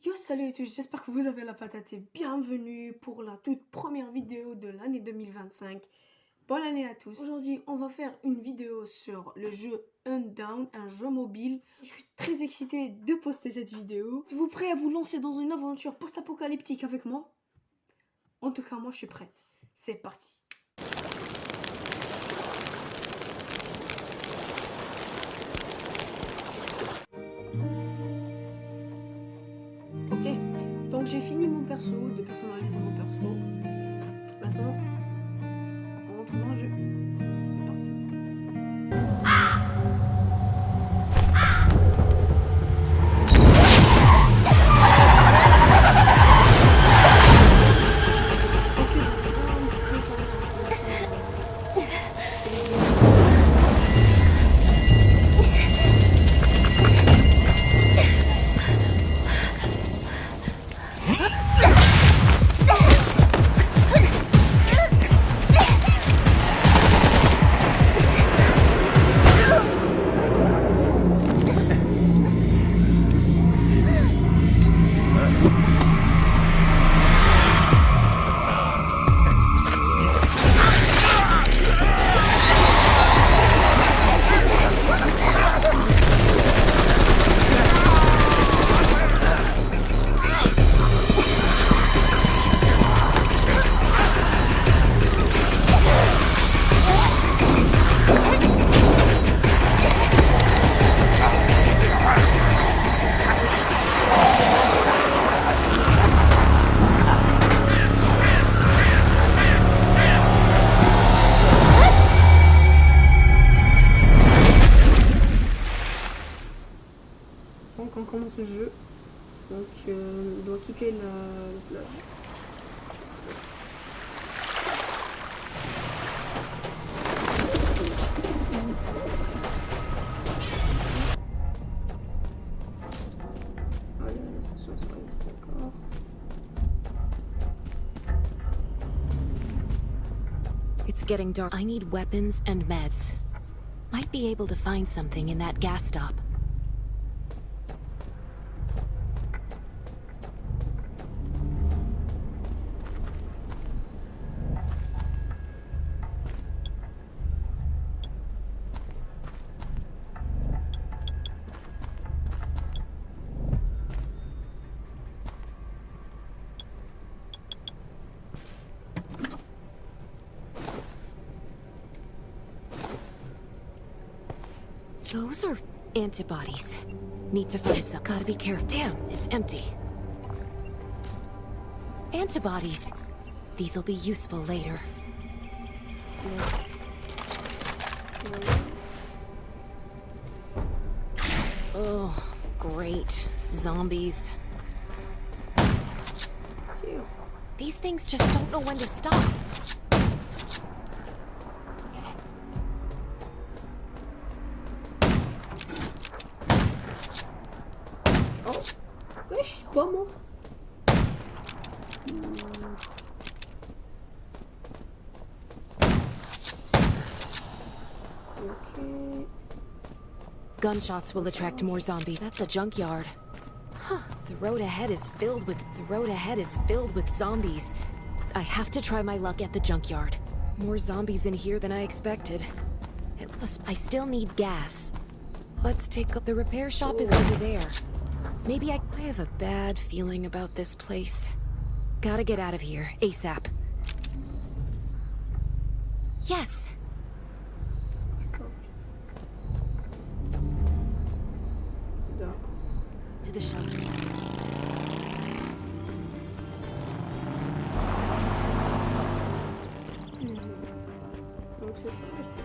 Yo, salut à tous, j'espère que vous avez la patate et bienvenue pour la toute première vidéo de l'année 2025. Bonne année à tous. Aujourd'hui, on va faire une vidéo sur le jeu Undawn, un jeu mobile. Je suis très excité de poster cette vidéo. Êtes-vous prêts à vous lancer dans une aventure post-apocalyptique avec moi? En tout cas, moi je suis prête. C'est parti. Ok, donc j'ai fini mon perso, de personnaliser mon perso. Maintenant, on rentre dans le jeu. C'est parti. Donc on commence le jeu. Donc on doit quitter la plage. Allez, la station service, d'accord. It's getting dark. I need weapons and meds. Might be able to find something in that gas stop. Those are antibodies. Need to find some. Gotta be careful. Damn, it's empty. Antibodies. These'll be useful later. Oh, great. Zombies. These things just don't know when to stop. Ouais, je suis pas mort. Ok. Gunshots will attract more zombies. That's a junkyard. Huh. The road ahead is filled with zombies. I have to try my luck at the junkyard. More zombies in here than I expected. I still need gas. Let's take up. The repair shop is over there. Maybe I have a bad feeling about this place. Gotta get out of here, ASAP. Yes! To the shelter. Donc c'est ça, je pense.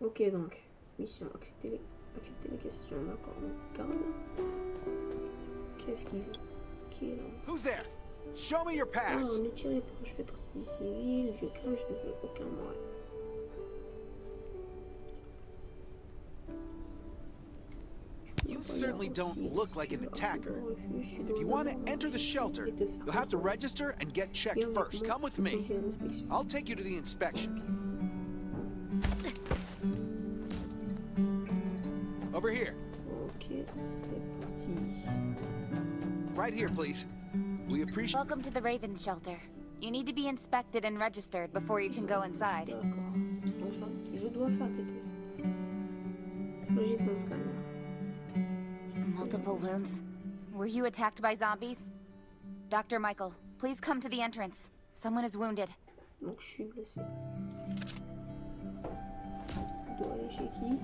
Ok, donc, mission, accepter les questions, d'accord, on calme. Qu'est-ce qu'il veut? Qui est là? Who's there? Show me your Ah, pass. on est tiré pour je fais partie des civils, je crains, je ne veux aucun mal. You certainly don't look like an attacker. If you want to enter the shelter, you'll have to register and get checked first. Come with me. I'll take you to the inspection. Over here. Ok, c'est parti. Right here, please. We appreciate... Welcome to the Raven shelter. You need to be inspected and registered before you can go inside. D'accord. Je dois faire des tests. J'ai un scanner. Multiple wounds. Were you attacked by zombies? Dr. Michael, please come to the entrance. Someone is wounded. Donc je suis blessé. Je dois aller chez qui?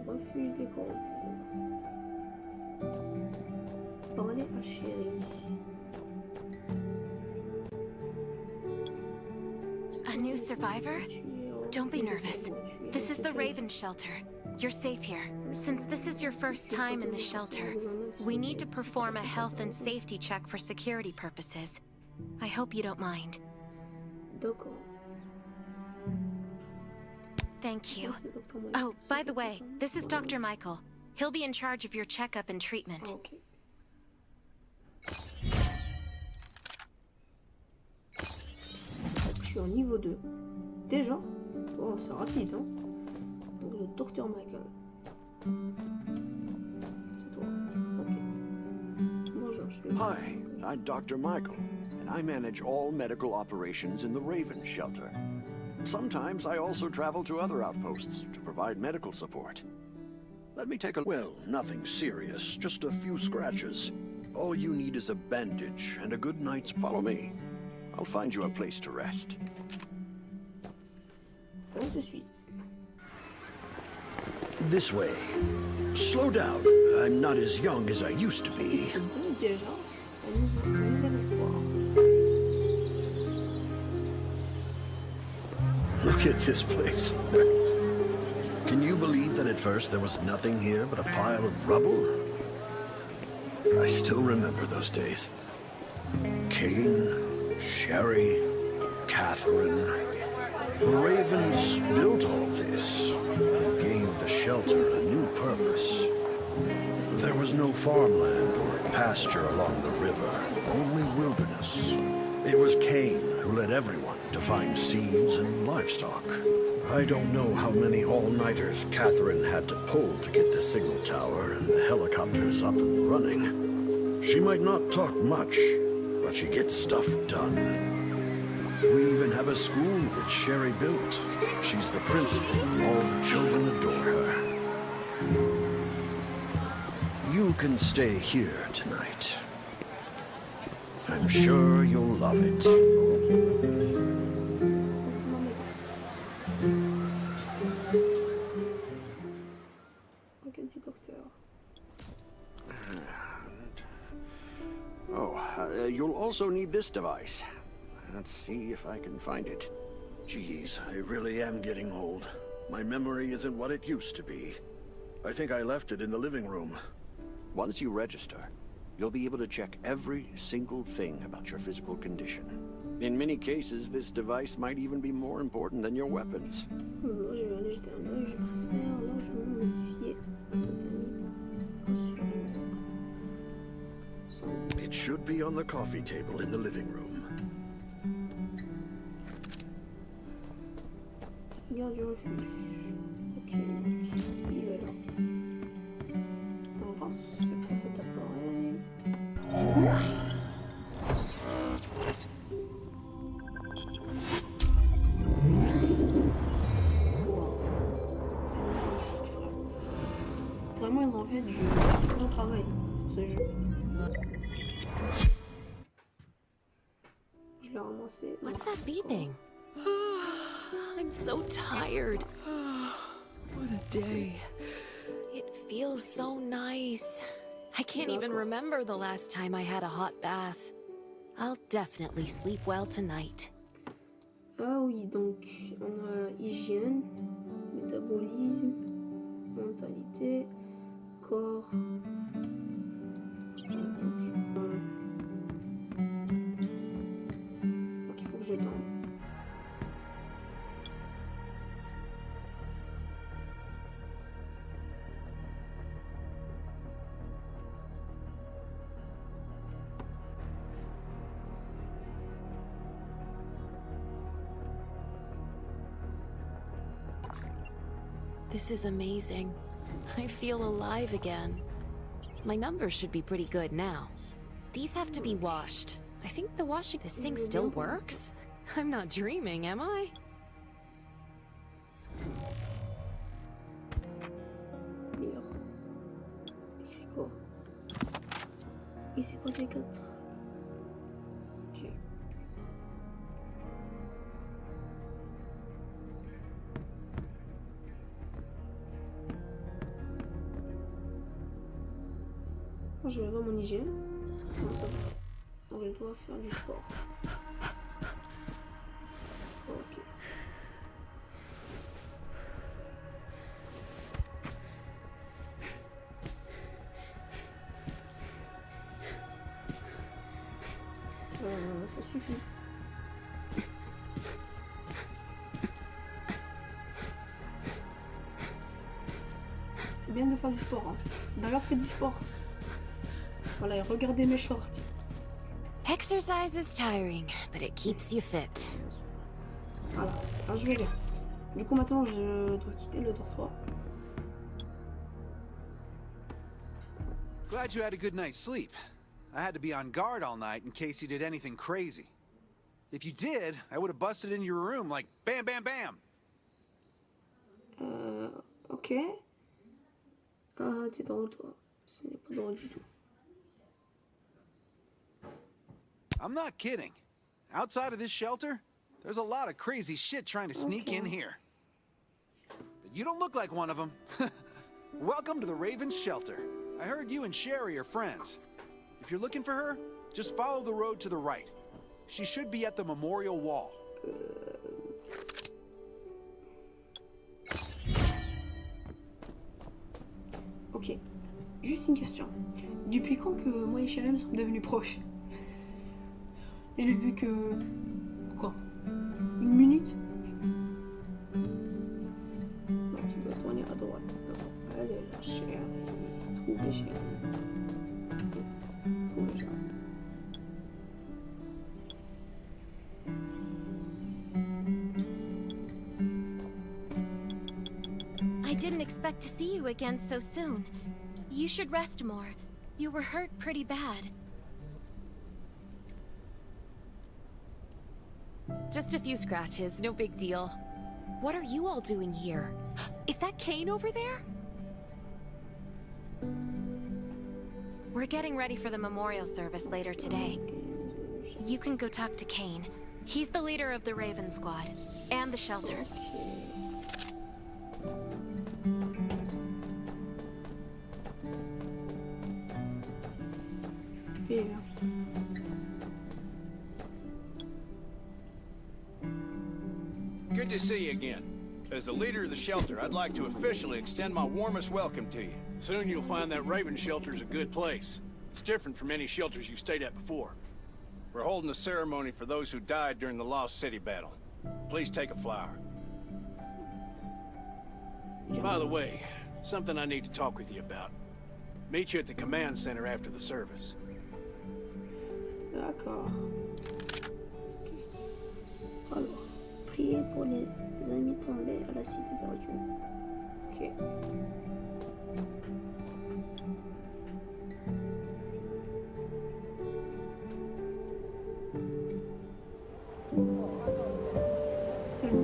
Refuge des corbeaux. Parler à chérie. A new survivor? Don't be nervous. This is the Raven shelter. You're safe here. Since this is your first time in the shelter, we need to perform a health and safety check for security purposes. I hope you don't mind. D'accord. Thank you. Oh, by the way, this is Dr. Michael. He'll be in charge of your checkup and treatment. Ok. Je suis au niveau 2. Déjà? Oh, c'est rapide, hein? Donc le docteur Michael. C'est toi. Ok. Bonjour, je suis... Hi, I'm Dr. Michael, and I manage all medical operations in the Raven shelter. Sometimes I also travel to other outposts to provide medical support. Let me take a... Well, nothing serious, just a few scratches. All you need is a bandage and a good night's... Follow me. I'll find you a place to rest. On te suit. This way. Slow down. I'm not as young as I used to be. Déjà, un nouvel espoir. Look at this place. Can you believe that at first there was nothing here but a pile of rubble? I still remember those days. Kane, Sherry, Catherine. The Ravens built all this and gave the shelter a new purpose. There was no farmland or pasture along the river, only wilderness. It was Kane who led everyone to find seeds and livestock. I don't know how many all-nighters Catherine had to pull to get the signal tower and the helicopters up and running. She might not talk much, but she gets stuff done. We even have a school that Sherry built. She's the principal and all the children adore her. You can stay here tonight. I'm sure you'll love it. Ok, du docteur. You'll also need this device. Let's see if I can find it. Geez, I really am getting old. My memory isn't what it used to be. I think I left it in the living room. Once you register, you'll be able to check every single thing about your physical condition. In many cases, this device might even be more important than your weapons. Je vais aller jeter un œil, je préfère largement me fier à cette amie. Rassurez-moi. It should be on the coffee table in the living room. Garde du refuge. Ok, il est là. On va voir c'est quoi cet appareil. C'est magnifique, frère. Vraiment, ils ont fait du bon travail sur ce jeu. Je l'ai ramassé. What's that beeping? I'm so tired. What a day. It feels so nice. I can't even remember the last time I had a hot bath. I'll definitely sleep well tonight. Ah oui, donc on a hygiène, métabolisme, mentalité, corps. Donc, This is amazing. I feel alive again. My numbers should be pretty good now. These have to be washed. I think the washing... This thing still works? I'm not dreaming, am I? Écrit quoi? Il s'est passé 4. Ok. Je vais voir mon hygiène. Comment ça va? Donc je dois faire du sport. Ok. Ça suffit. C'est bien de faire du sport. Hein. D'ailleurs, faites du sport. Voilà, et regardez mes shorts. Exercise is tiring, but it keeps you fit. Voilà, alors je vais bien. Du coup, maintenant, je dois quitter le dortoir. Glad you had a good night's sleep. I had to be on guard all night in case you did anything crazy. If you did, I would have busted into your room like bam, bam, bam. Ok. Ah, t'es drôle, toi. Ce n'est pas drôle du tout. I'm not kidding. Outside of this shelter, there's a lot of crazy shit trying to sneak in here. But you don't look like one of them. Welcome to the Raven's shelter. I heard you and Sherry are friends. If you're looking for her, just follow the road to the right. She should be at the memorial wall. Ok. Juste une question. Depuis quand que moi et Sherry nous sommes devenus proches? Je l'ai vu que... Quoi? Une minute? Non, tu dois tourner à droite. Non, elle est là, Sherry. Trouver Sherry. Trouver Sherry. I didn't expect to see you again so soon. You should rest more. You were hurt pretty bad. Just a few scratches, no big deal. What are you all doing here? Is that Kane over there? We're getting ready for the memorial service later today. You can go talk to Kane. He's the leader of the Raven Squad and the shelter. Yeah. Good to see you again. As the leader of the shelter, I'd like to officially extend my warmest welcome to you. Soon you'll find that Raven shelter's a good place. It's different from any shelters you've stayed at before. We're holding a ceremony for those who died during the Lost City battle. Please take a flower. By the way, something I need to talk with you about. Meet you at the command center after the service. D'accord. Alors, priez pour les amis tombés à la cité perdue. Ok. C'était le...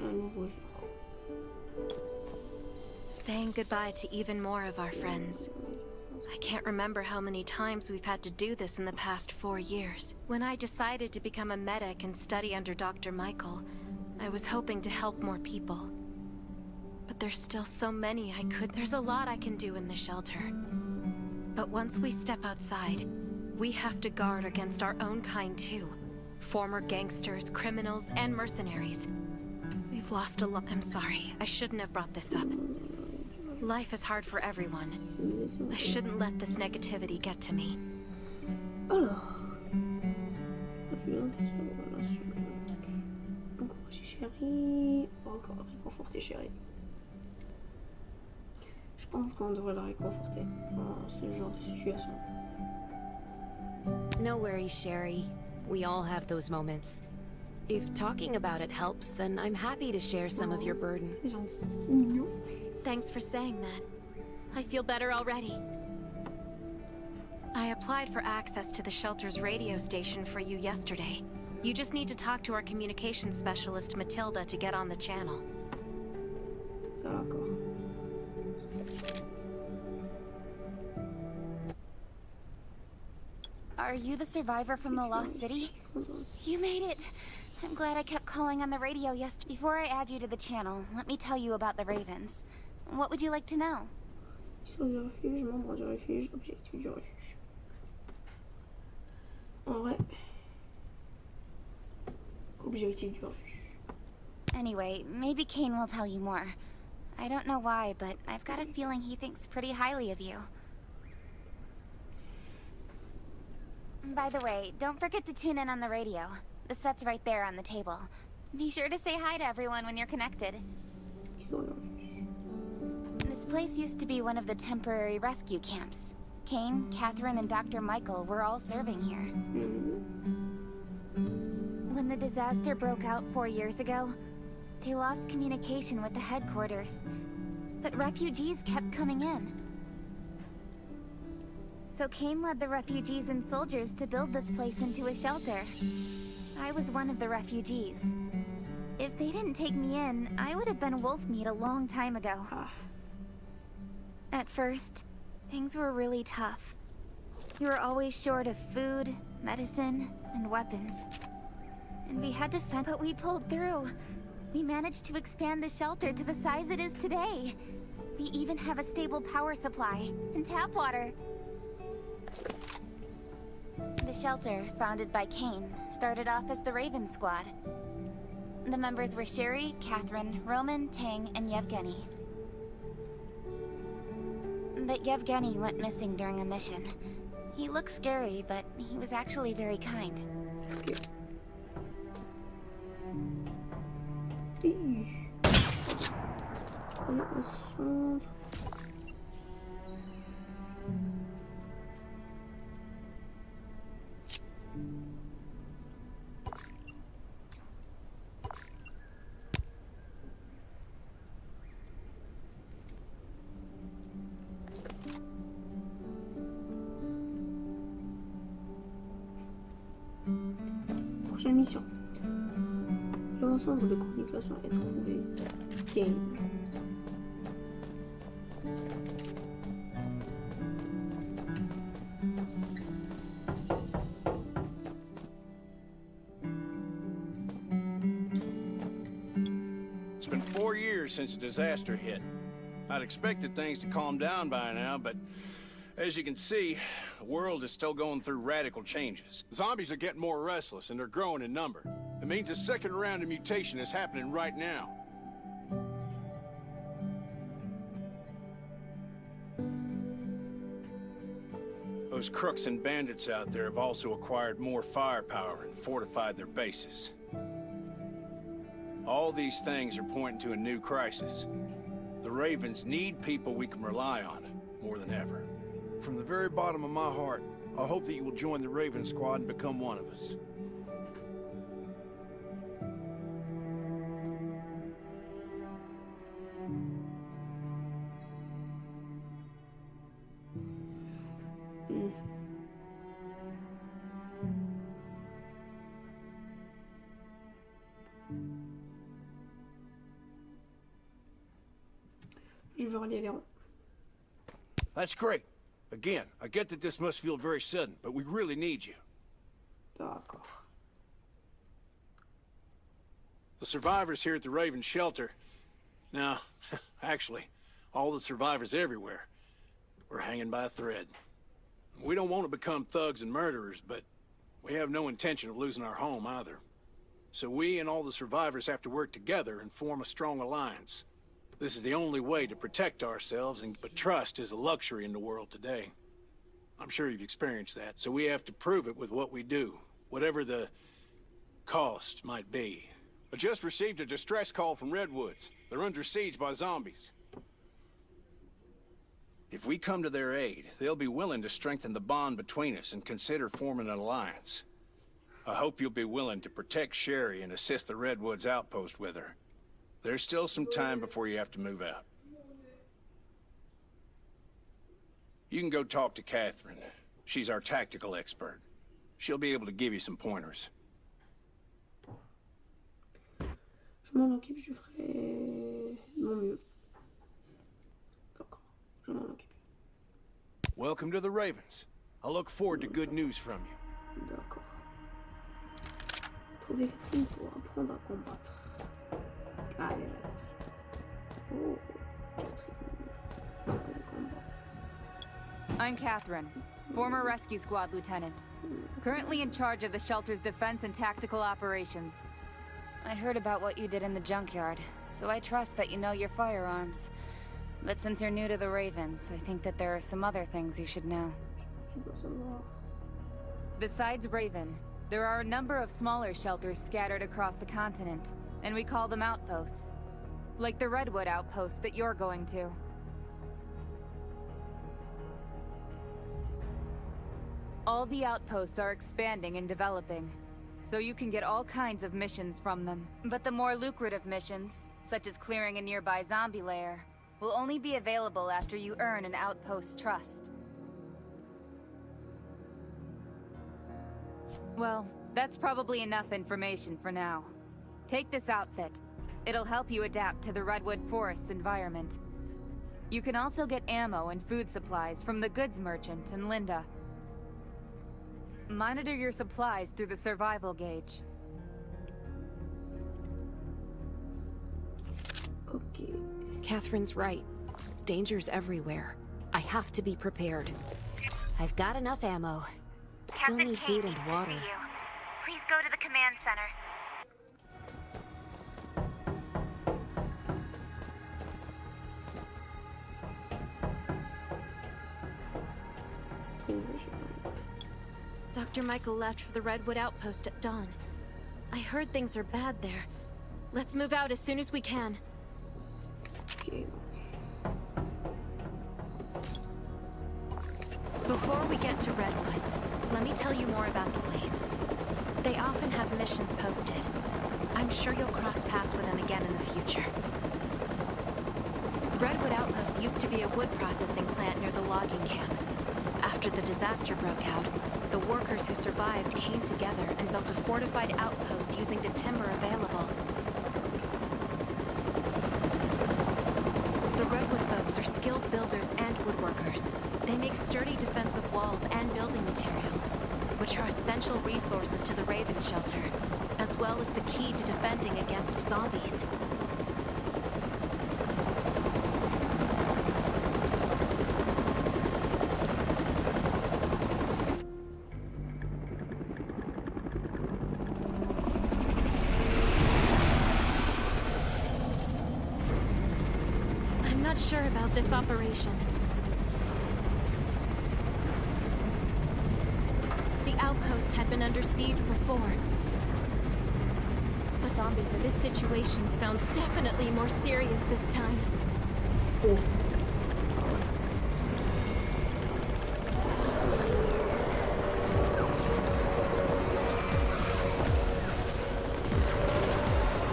nouveau jour. Saying goodbye to even more of our friends. I can't remember how many times we've had to do this in the past 4 years. When I decided to become a medic and study under Dr. Michael, I was hoping to help more people. But there's still so many There's a lot I can do in the shelter. But once we step outside, we have to guard against our own kind too. Former gangsters, criminals, and mercenaries. We've lost a lot. I'm sorry, I shouldn't have brought this up. Life is hard for everyone. I shouldn't let this negativity get to me. Alors. Encourager chérie. Encore réconforter chérie. Je pense qu'on devrait la réconforter dans ce genre de situation. No worries, Sherry. We all have those moments. If talking about it helps, then I'm happy to share some of your burden. C'est gentil. C'est mignon. Thanks for saying that. I feel better already. I applied for access to the shelter's radio station for you yesterday. You just need to talk to our communications specialist, Matilda, to get on the channel. D'accord. Are you the survivor from the Lost City? You made it. I'm glad I kept calling on the radio yesterday. Before I add you to the channel, let me tell you about the Ravens. What would you like to know? Histoire du refuge, membre du refuge, objectif du refuge. En vrai. Objectif du refuge. Anyway, maybe Kane will tell you more. I don't know why, but I've got a feeling he thinks pretty highly of you. By the way, don't forget to tune in on the radio. The set's right there on the table. Be sure to say hi to everyone when you're connected. This place used to be one of the temporary rescue camps. Kane, Catherine, and Dr. Michael were all serving here. When the disaster broke out 4 years ago, they lost communication with the headquarters. But refugees kept coming in. So Kane led the refugees and soldiers to build this place into a shelter. I was one of the refugees. If they didn't take me in, I would have been wolf meat a long time ago. At first, things were really tough. We were always short of food, medicine, and weapons. And we had to fend, but we pulled through. We managed to expand the shelter to the size it is today. We even have a stable power supply and tap water. The shelter, founded by Kane, started off as the Raven Squad. The members were Sherry, Catherine, Roman, Tang, and Yevgeny. But Yevgeny went missing during a mission. He looked scary, but he was actually very kind. Prochaine mission. L'ensemble de communication est trouvé. Kane. It's been 4 years since the disaster hit. I'd expected things to calm down by now, but as you can see, the world is still going through radical changes. Zombies are getting more restless, and they're growing in number. It means a second round of mutation is happening right now. Those crooks and bandits out there have also acquired more firepower and fortified their bases. All these things are pointing to a new crisis. The Ravens need people we can rely on, more than ever. From the very bottom of my heart, I hope that you will join the Raven Squad and become one of us. Je veux relier les rangs. That's great. Again, I get that this must feel very sudden, but we really need you. D'accord. The survivors here at the Raven Shelter... Now, actually, all the survivors everywhere. We're hanging by a thread. We don't want to become thugs and murderers, but we have no intention of losing our home either. So we and all the survivors have to work together and form a strong alliance. This is the only way to protect ourselves, but trust is a luxury in the world today. I'm sure you've experienced that, so we have to prove it with what we do, whatever the cost might be. I just received a distress call from Redwoods. They're under siege by zombies. If we come to their aid, they'll be willing to strengthen the bond between us and consider forming an alliance. I hope you'll be willing to protect Sherry and assist the Redwoods outpost with her. There's still some time before you have to move out. You can go talk to Catherine. She's our tactical expert. She'll be able to give you some pointers. Je m'en occupe, je ferai mon mieux. D'accord, je m'en occupe. Welcome to the Ravens. I look forward to good news from you. D'accord. Trouver Catherine pour apprendre à combattre. Allez, la Catherine. Oh, Catherine. Le combat. I'm Catherine, former rescue squad lieutenant. Currently in charge of the shelter's defense and tactical operations. I heard about what you did in the junkyard, so I trust that you know your firearms. But since you're new to the Ravens, I think that there are some other things you should know. Besides Raven, there are a number of smaller shelters scattered across the continent, and we call them outposts. Like the Redwood outpost that you're going to. All the outposts are expanding and developing, so you can get all kinds of missions from them. But the more lucrative missions, such as clearing a nearby zombie lair, will only be available after you earn an outpost's trust. Well, that's probably enough information for now. Take this outfit. It'll help you adapt to the Redwood Forest's environment. You can also get ammo and food supplies from the goods merchant and Linda. Monitor your supplies through the survival gauge. Okay. Catherine's right. Danger's everywhere. I have to be prepared. I've got enough ammo. Still need food and water. Please go to the command center. Dr. Michael left for the Redwood outpost at dawn. I heard things are bad there. Let's move out as soon as we can. Okay. Before we get to Redwoods, let me tell you more about the place. They often have missions posted. I'm sure you'll cross paths with them again in the future. Redwood Outpost used to be a wood processing plant near the logging camp. After the disaster broke out, the workers who survived came together and built a fortified outpost using the timber available. The Redwood folks are skilled builders and woodworkers. They make sturdy defensive walls and building materials, which are essential resources to the Raven shelter, as well as the key to defending against zombies. I'm not sure about this operation. The outpost had been under siege before. But zombies in this situation sounds definitely more serious this time.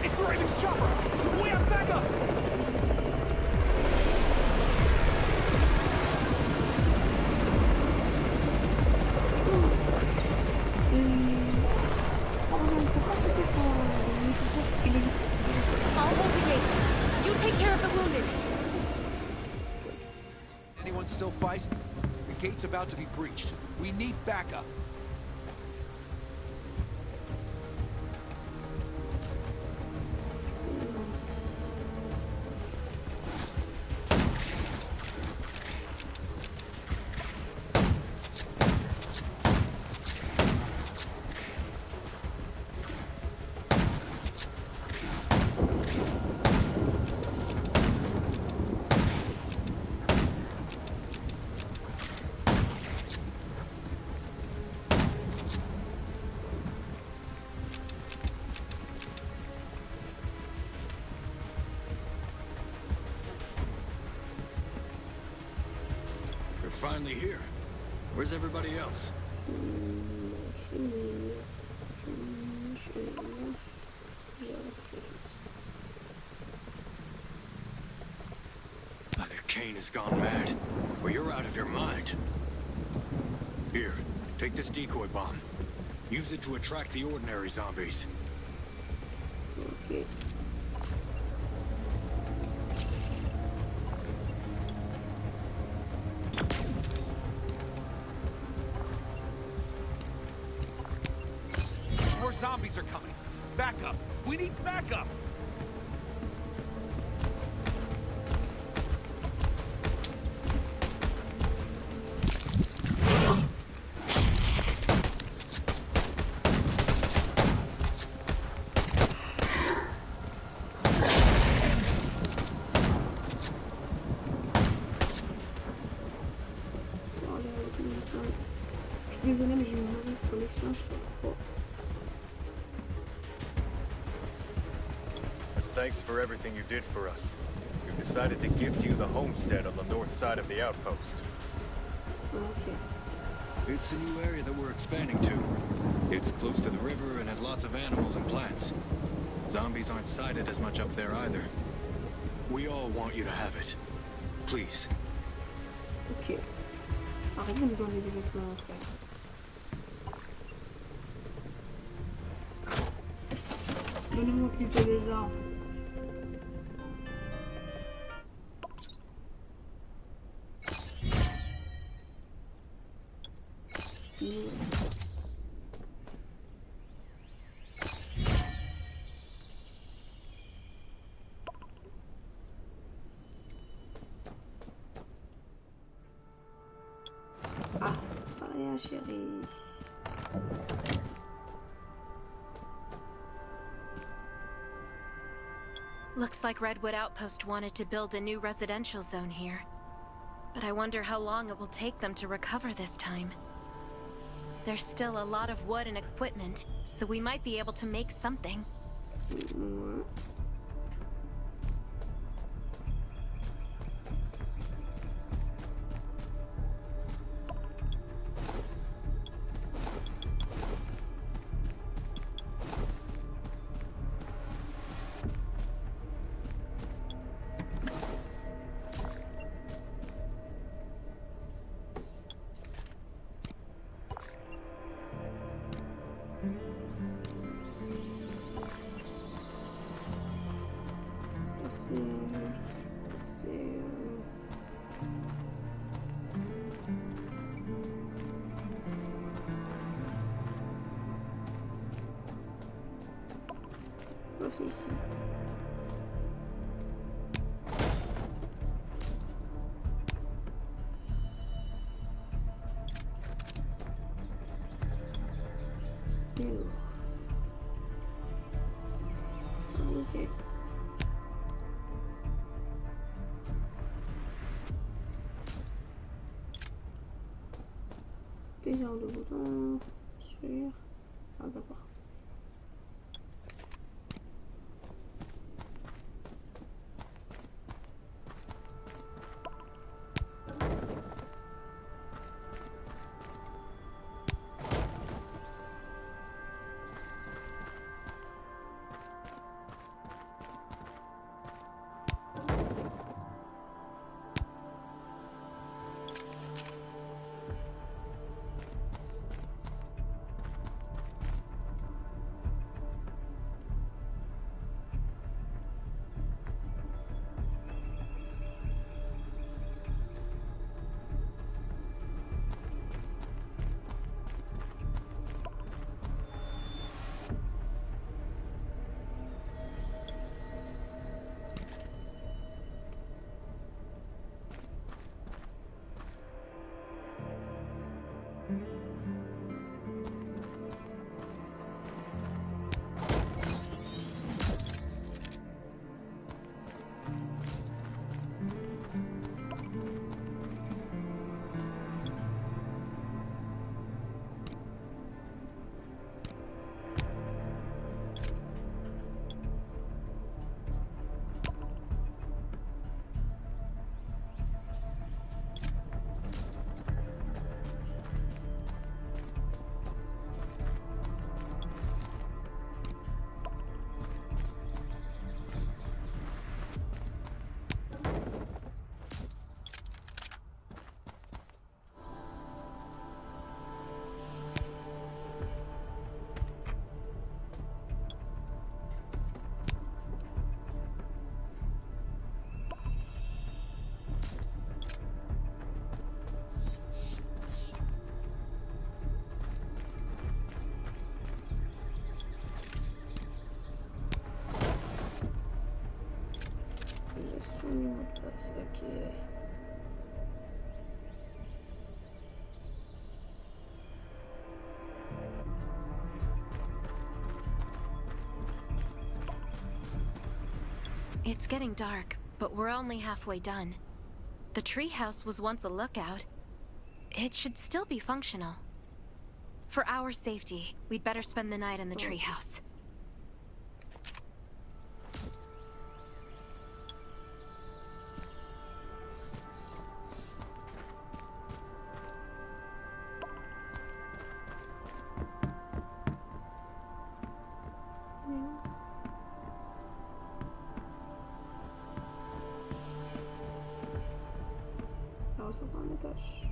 It's the Raven's chopper! We have backup! I'll hold the gate. You take care of the wounded. Anyone still fight? The gate's about to be breached. We need backup. finally here. Where's everybody else? Either Kane has gone mad, or you're out of your mind. Here, take this decoy bomb. Use it to attract the ordinary zombies. Okay. More zombies are coming. Back up. We need backup. Je suis désolée, mais j'ai une mauvaise connexion, je sais pas pourquoi. As thanks for everything you did for us, we've decided to gift you the homestead on the north side of the outpost. Ok. It's a new area that we're expanding to. It's close to the river and has lots of animals and plants. Zombies aren't sighted as much up there either. We all want you to have it. Please. Ok. Arrête de me donner des vêtements, frère. Donnez-moi plutôt des armes. Ah, pas rien, chérie. Looks like Redwood Outpost wanted to build a new residential zone here. But I wonder how long it will take them to recover this time. There's still a lot of wood and equipment, so we might be able to make something. C'est ici. Ok. Plusieurs de boutons sur... Ah d'accord. ok. It's getting dark, but we're only halfway done. The treehouse was once a lookout. It should still be functional. For our safety, we'd better spend the night in the treehouse. Alors, ça prend un étage.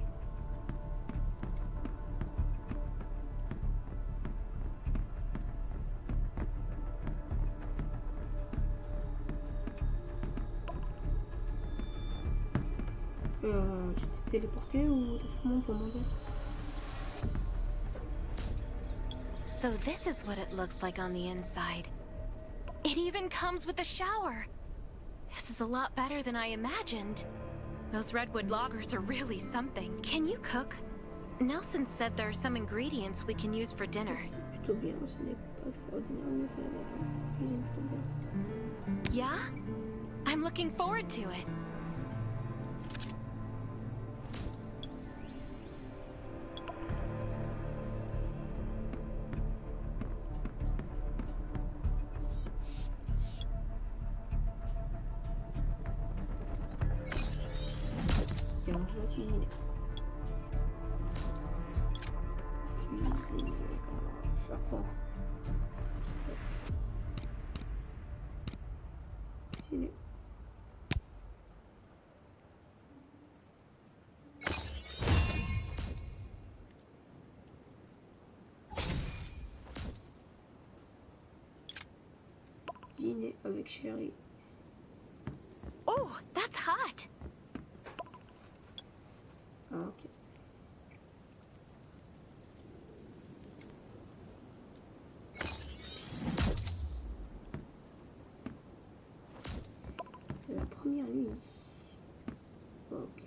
Tu t'es téléporté ou t'as fait comment pour monter? So this is what it looks like on the inside. It even comes with a shower. This is a lot better than I imagined. Those redwood loggers are really something. Can you cook? Nelson said there are some ingredients we can use for dinner. C'est plutôt bien, ce n'est pas extraordinaire, mais ça a l'air cuisine plutôt bien. Yeah? I'm looking forward to it. Et donc, je vais cuisiner. Faire quoi? Cuisiner. Dîner avec chérie. Oh, that's hot. Ah, ok. C'est la première nuit. Ok.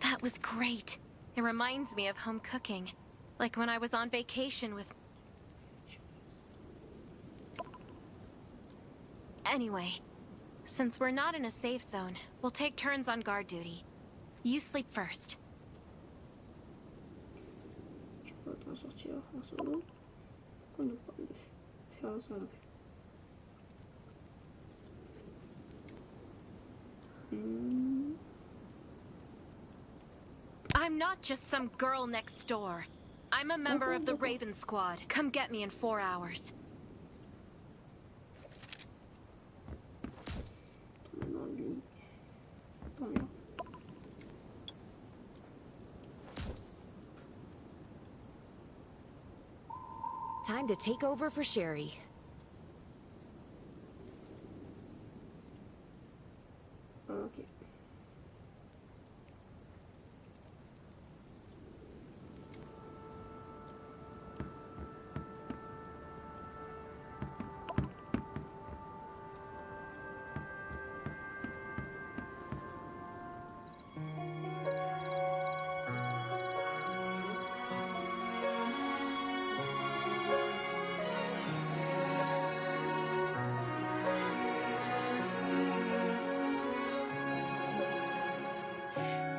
That was great. It reminds me of home cooking. Like when I was on vacation with... Anyway, since we're not in a safe zone, we'll take turns on guard duty. You sleep first. Tu peux t'en sortir en solo. On ne peut pas le faire ensemble. I'm not just some girl next door. I'm a member of the Raven Squad. Come get me in 4 hours. Time to take over for Sherry. Ok.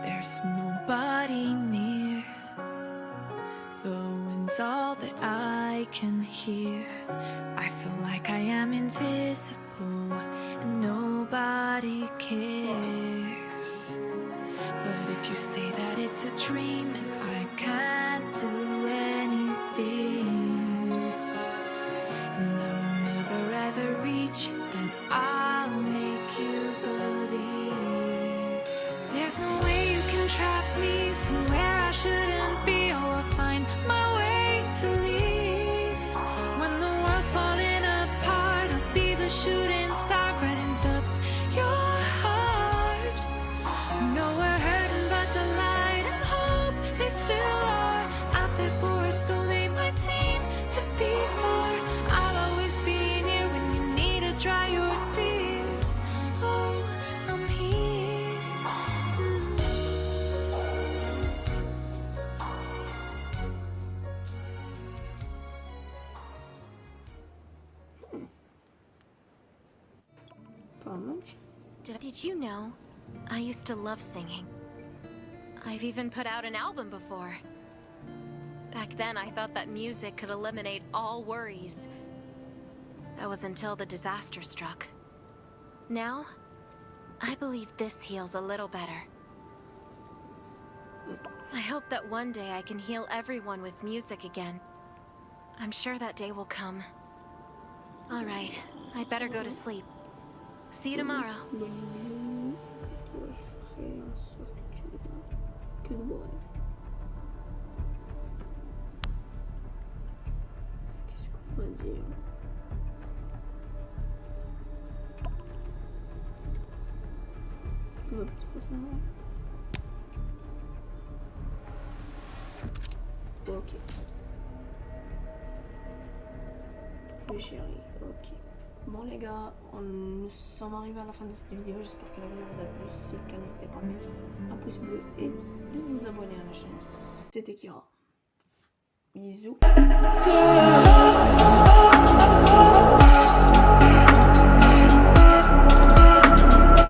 There's nobody near. The wind's all that I can hear. I feel like I am invisible and nobody cares. But if you say that it's a dream and I can't do anything, and I will never ever reach it, then I'll make you believe. There's no way you can trap me somewhere I shouldn't be. Oh, I'll find my way to leave. When the world's falling apart, I'll be the shooting star, brightens up your heart. No, we're hurting, but the light and hope, they still are Did you know? I used to love singing. I've even put out an album before. Back then, I thought that music could eliminate all worries. That was until the disaster struck. Now, I believe this heals a little better. I hope that one day I can heal everyone with music again. I'm sure that day will come. All right, I'd better go to sleep. See you tomorrow. Ok. Oui chérie, ok. Bon les gars, nous sommes arrivés à la fin de cette vidéo. J'espère que la vidéo vous a plu. Si c'est le cas, n'hésitez pas à mettre un pouce bleu et de vous abonner à la chaîne. C'était Kira. Bisous.